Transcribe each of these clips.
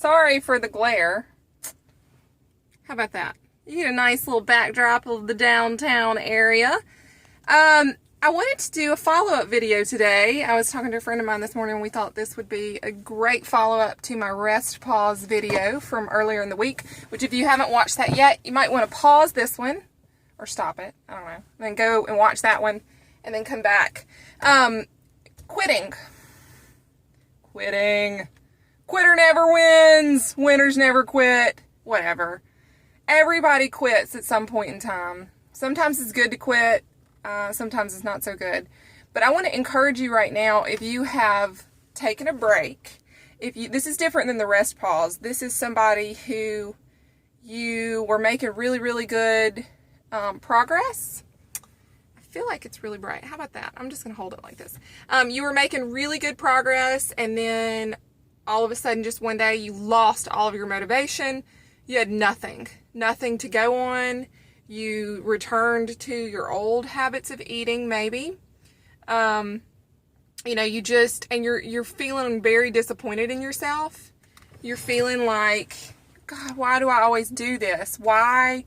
Sorry for the glare. How about that? You get a nice little backdrop of the downtown area. I wanted to do a follow-up video today. I was talking to a friend of mine this morning and we thought this would be a great follow-up to my rest pause video from earlier in the week, which if you haven't watched that yet, you might want to pause this one or stop it. I don't know. Then go and watch that one and then come back. Quitting. Quitter never wins. Winners never quit. Whatever. Everybody quits at some point in time. Sometimes it's good to quit. Sometimes it's not so good. But I want to encourage you right now, if you have taken a break, this is different than the rest pause. This is somebody who you were making really, really good progress. I feel like it's really bright. How about that? I'm just going to hold it like this. You were making really good progress, and then all of a sudden, just one day, you lost all of your motivation. You had nothing to go on. You returned to your old habits of eating, maybe. You know, you're feeling very disappointed in yourself. You're feeling like, God, why do I always do this? Why?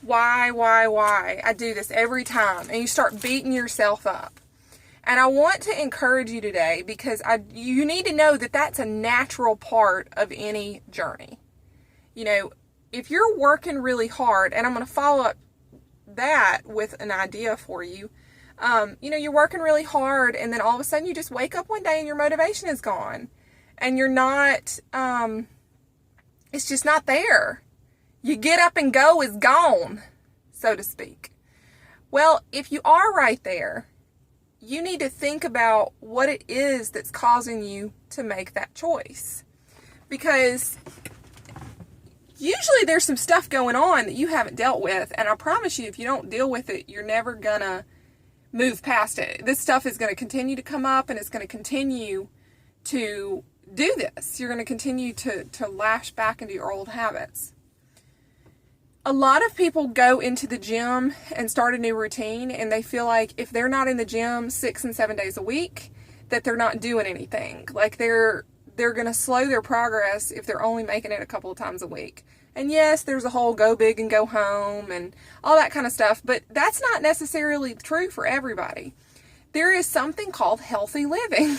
I do this every time. And you start beating yourself up. And I want to encourage you today because you need to know that that's a natural part of any journey. You know, if you're working really hard, and I'm going to follow up that with an idea for you. You know, you're working really hard, and then all of a sudden you just wake up one day and your motivation is gone. And you're not, it's just not there. You get up and go is gone, so to speak. Well, if you are right there, you need to think about what it is that's causing you to make that choice. Because usually there's some stuff going on that you haven't dealt with, and I promise you, if you don't deal with it, you're never gonna move past it. This stuff is going to continue to come up, and it's going to continue to do this. You're going to continue to lash back into your old habits. A lot of people go into the gym and start a new routine, and they feel like if they're not in the gym 6 and 7 days a week, that they're not doing anything. Like they're going to slow their progress if they're only making it a couple of times a week. And yes, there's a whole go big and go home and all that kind of stuff, but that's not necessarily true for everybody. There is something called healthy living.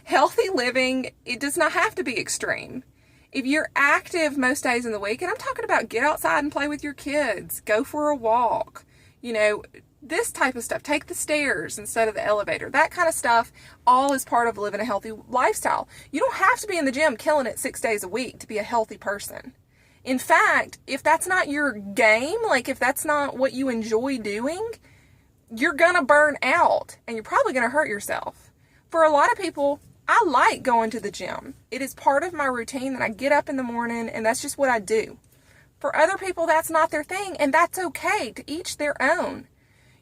Healthy living, it does not have to be extreme. If you're active most days in the week, and I'm talking about get outside and play with your kids, go for a walk, you know, this type of stuff, take the stairs instead of the elevator, that kind of stuff, all is part of living a healthy lifestyle. You don't have to be in the gym killing it 6 days a week to be a healthy person. In fact, if that's not your game, like if that's not what you enjoy doing, you're gonna burn out and you're probably gonna hurt yourself. For a lot of people, I like going to the gym. It is part of my routine that I get up in the morning and that's just what I do. For other people, that's not their thing, and that's okay, to each their own.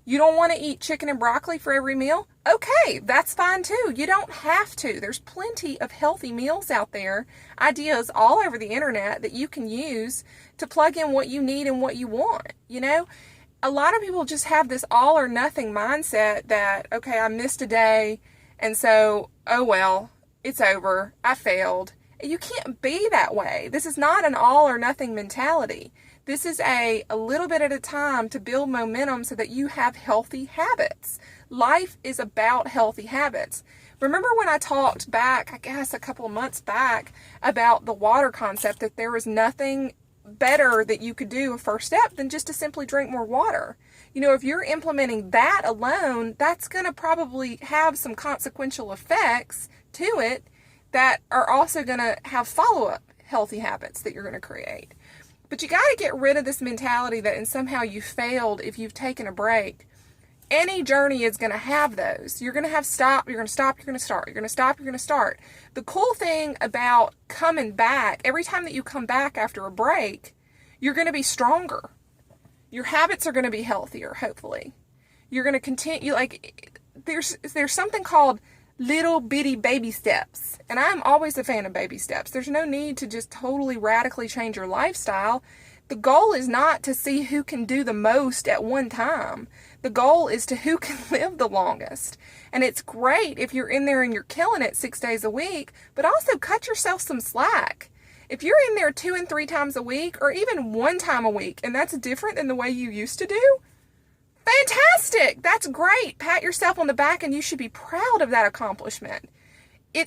You don't want to eat chicken and broccoli for every meal? Okay, that's fine too. You don't have to. There's plenty of healthy meals out there, ideas all over the internet that you can use to plug in what you need and what you want. You know, a lot of people just have this all or nothing mindset that, okay, I missed a day, and so, oh well, it's over. I failed. You can't be that way. This is not an all or nothing mentality. This is a little bit at a time to build momentum so that you have healthy habits. Life is about healthy habits. Remember when I talked back, I guess a couple of months back, about the water concept, that there was nothing better that you could do, a first step, than just to simply drink more water. You know, if you're implementing that alone, that's going to probably have some consequential effects to it that are also going to have follow-up healthy habits that you're going to create. But you got to get rid of this mentality that and somehow you failed if you've taken a break. Any journey is going to have those. You're going to have stop, you're going to stop, you're going to start, you're going to stop, you're going to start. The cool thing about coming back, every time that you come back after a break, you're going to be stronger. Your habits are going to be healthier, hopefully. You're going to continue, like, there's something called little bitty baby steps. And I'm always a fan of baby steps. There's no need to just totally radically change your lifestyle. The goal is not to see who can do the most at one time. The goal is to who can live the longest. And it's great if you're in there and you're killing it 6 days a week, but also cut yourself some slack. If you're in there 2 and 3 times a week, or even 1 time a week, and that's different than the way you used to do, fantastic! That's great. Pat yourself on the back, and you should be proud of that accomplishment.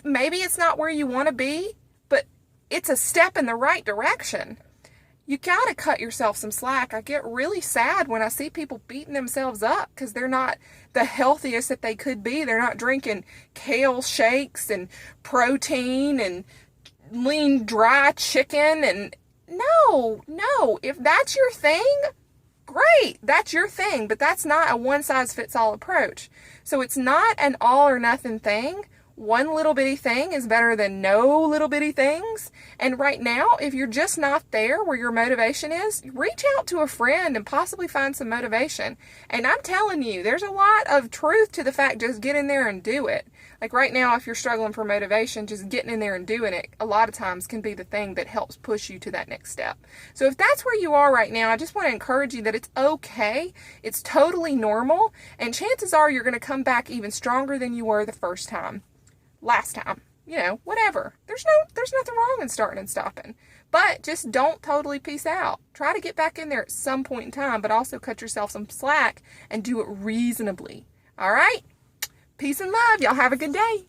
Maybe it's not where you want to be, but it's a step in the right direction. You gotta cut yourself some slack. I get really sad when I see people beating themselves up because they're not the healthiest that they could be. They're not drinking kale shakes and protein and lean dry chicken. And no, if that's your thing, great, that's your thing, but that's not a one-size-fits-all approach. So it's not an all or nothing thing. One little bitty thing is better than no little bitty things. And right now, if you're just not there where your motivation is, reach out to a friend and possibly find some motivation. And I'm telling you, there's a lot of truth to the fact, just get in there and do it. Like right now, if you're struggling for motivation, just getting in there and doing it a lot of times can be the thing that helps push you to that next step. So if that's where you are right now, I just want to encourage you that it's okay. It's totally normal. And chances are you're going to come back even stronger than you were the first time. Last time, whatever. There's nothing wrong in starting and stopping, but just don't totally peace out. Try to get back in there at some point in time, but also cut yourself some slack and do it reasonably. All right. Peace and love. Y'all have a good day.